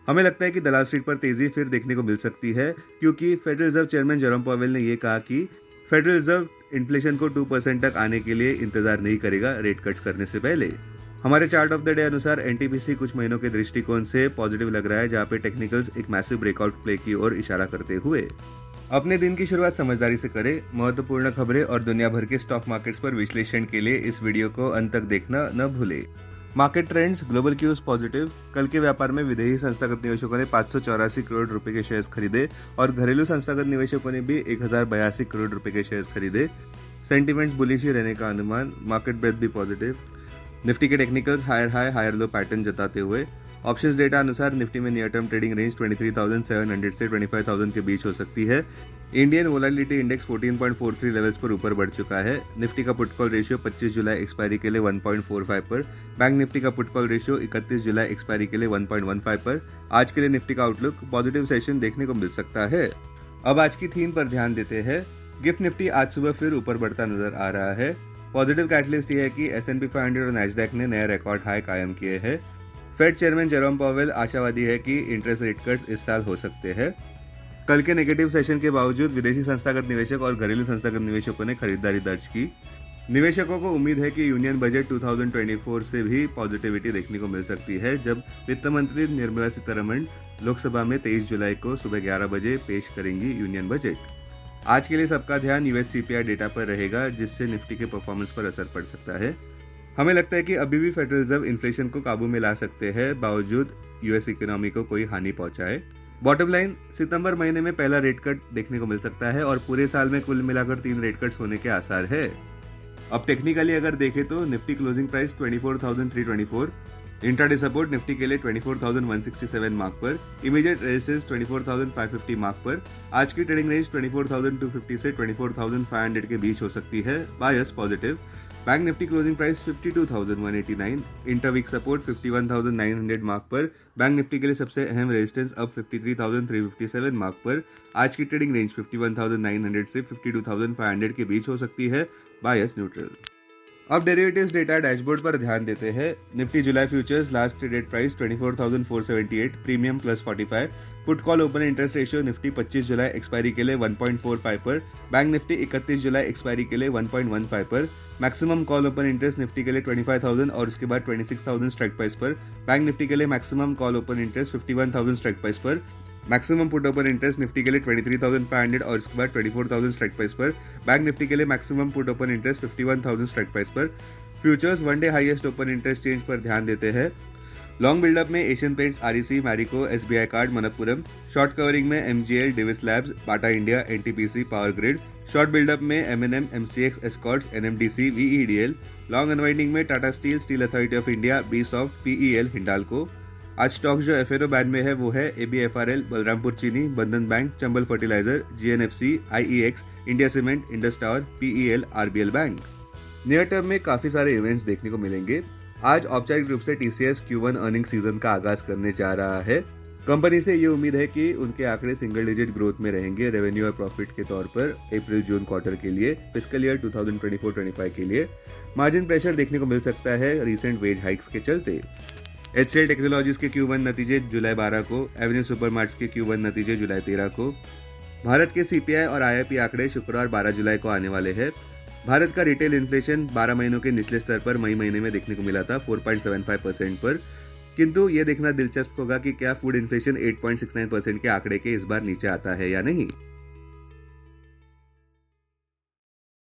हमें लगता है कि दलाल स्ट्रीट पर तेजी फिर देखने को मिल सकती है, क्योंकि federal reserve chairman Jerome Powell ने यह कहा कि फेडरल रिजर्व इन्फ्लेशन को 2% तक आने के लिए इंतजार नहीं करेगा रेट कट्स करने से पहले। हमारे चार्ट ऑफ द डे अनुसार एनटीपीसी कुछ महीनों के दृष्टिकोण से पॉजिटिव लग रहा है, जहां पे टेक्निकल्स एक मैसिव ब्रेकआउट प्ले की ओर इशारा करते हुए। अपने दिन की शुरुआत समझदारी से करें। महत्वपूर्ण खबरें और दुनिया भर के स्टॉक मार्केट्स पर विश्लेषण के लिए इस वीडियो को अंत तक देखना न भूलें। Market trends, global cues positive. कल के व्यापार में विदेशी संस्थागत निवेशकों ने 584 करोड़ रुपए के शेयर्स खरीदे और घरेलू संस्थागत निवेशकों ने भी 1082 करोड़ रुपए के शेयर्स खरीदे। सेंटिमेंट्स बुलिश ही रहने का अनुमान, मार्केट ब्रेथ भी पॉजिटिव। निफ्टी के technicals higher high higher low pattern जताते हुए। ऑप्शंस डेटा अनुसार निफ्टी में नियर टर्म ट्रेडिंग रेंज 23,700 से 25,000 के बीच हो सकती है। इंडियन वोलेटिलिटी इंडेक्स 14.43 लेवल्स पर ऊपर बढ़ चुका है। निफ्टी का पुट कॉल रेशियो 25 जुलाई एक्सपायरी के लिए 1.45 पर। बैंक निफ्टी का पुट कॉल रेशियो 31 जुलाई एक्सपायरी के लिए 1.15 पर। आज के लिए निफ्टी का आउटलुक पॉजिटिव सेशन देखने को मिल सकता है। अब आज की थीम पर ध्यान देते हैं। गिफ्ट निफ्टी आज सुबह फिर ऊपर बढ़ता नजर आ रहा है। पॉजिटिव कैटलिस्ट ये है कि S&P 500 और नैस्डैक ने नया रिकॉर्ड हाई कायम किए हैं। फेड चेयरमैन जेरोम पावेल आशावादी है कि इंटरेस्ट रेट कट्स इस साल हो सकते हैं। कल के नेगेटिव सेशन के बावजूद विदेशी संस्थागत निवेशक और घरेलू संस्थागत निवेशकों ने खरीदारी दर्ज की। निवेशकों को उम्मीद है कि यूनियन बजट 2024 से भी पॉजिटिविटी देखने को मिल सकती है, जब वित्त मंत्री निर्मला सीतारमण लोकसभा में 23 जुलाई को सुबह 11 बजे पेश करेंगी यूनियन बजट। आज के लिए सबका ध्यान यूएस CPI डेटा पर रहेगा, जिससे निफ्टी के परफॉर्मेंस पर असर पड़ सकता है। हमें लगता है कि अभी भी फेडरल रिजर्व इन्फ्लेशन को काबू में ला सकते हैं, बावजूद यूएस इकोनॉमी को कोई हानि पहुंचाए। बॉटम लाइन, सितंबर महीने में पहला रेट कट देखने को मिल सकता है और पूरे साल में कुल मिलाकर 3 रेट कट्स होने के आसार है। अब टेक्निकली अगर देखें तो Nifty closing price 24,324, intraday support Nifty के लिए 24,167 मार्क पर, इमीडिएट रेजिस्टेंस 24,550 मार्क पर। आज की ट्रेडिंग रेंज 24,250 से 24,500 के बीच हो सकती है, bias positive. Bank Nifty closing price 52,189, interweek support 51,900 mark पर। बैंक निफ्टी के लिए सबसे अहम रेजिस्टेंस अब 53,357 मार्क पर। आज की ट्रेडिंग रेंज 51,900 से 52,500 के बीच हो सकती है, बायस न्यूट्रल। अब डेरिवेटिव्स डेटा डैशबोर्ड पर ध्यान देते हैं। निफ्टी जुलाई futures last traded price 24,478, premium +45। Put call open interest ratio Nifty 25 जुलाई एक्सपायरी के लिए 1.45 पर। बैंक निफ्टी 31 जुलाई एक्सपायरी के लिए 1.15 पर। Maximum call open interest Nifty के लिए 25,000 और उसके बाद 26,000 स्ट्राइक प्राइस पर। बैंक निफ्टी के लिए maximum call open interest 51,000 strike price पर। Maximum put open interest Nifty के लिए 23,500 और इसके बाद 24,000 स्ट्राइक प्राइस पर। बैंक निफ्टी के लिए maximum put open interest 51,000 strike price पर। Futures one day highest open interest change पर ध्यान देते हैं। लॉन्ग बिल्डअप में Asian Paints, REC, Marico, SBI card, Manappuram. Short covering में MGL, Divi's labs, Bata India, NTPC, power grid. Short buildup में M&M, MCX, Escorts, NMDC, VEDL। Long unwinding में Tata steel, steel authority of India, BSOFT, PEL, Hindalco. आज stock जो FNO band में है वो है ABFRL, Balrampur Chini, Bandhan bank, Chambal fertiliser, GNFC, IEX, India cement, Indus tower, PEL, RBL bank. Near term में काफी सारे इवेंट्स देखने को मिलेंगे। आज औपचारिक रूप से TCS Q1 अर्निंग सीजन का आगाज करने जा रहा है। कंपनी से ये उम्मीद है कि उनके आंकड़े सिंगल डिजिट ग्रोथ में रहेंगे रेवेन्यू और प्रॉफिट के तौर पर अप्रैल-जून क्वार्टर के लिए, फिस्कल ईयर 2024-25 के लिए। मार्जिन प्रेशर देखने को मिल सकता है रिसेंट वेज हाइक्स के चलते। HCL टेक्नोलॉजीज के Q1 नतीजे जुलाई 12 को, एवेन्यू सुपरमार्ट्स के Q1 नतीजे जुलाई 13 को। भारत के CPI और IIP आंकड़े शुक्रवार 12 जुलाई को आने वाले हैं। भारत का रिटेल इन्फ्लेशन 12 महीनों के निचले स्तर पर मई महीने में देखने को मिला था 4.75% पर, किंतु ये देखना दिलचस्प होगा कि क्या फूड इन्फ्लेशन 8.69% के आंकड़े के इस बार नीचे आता है या नहीं।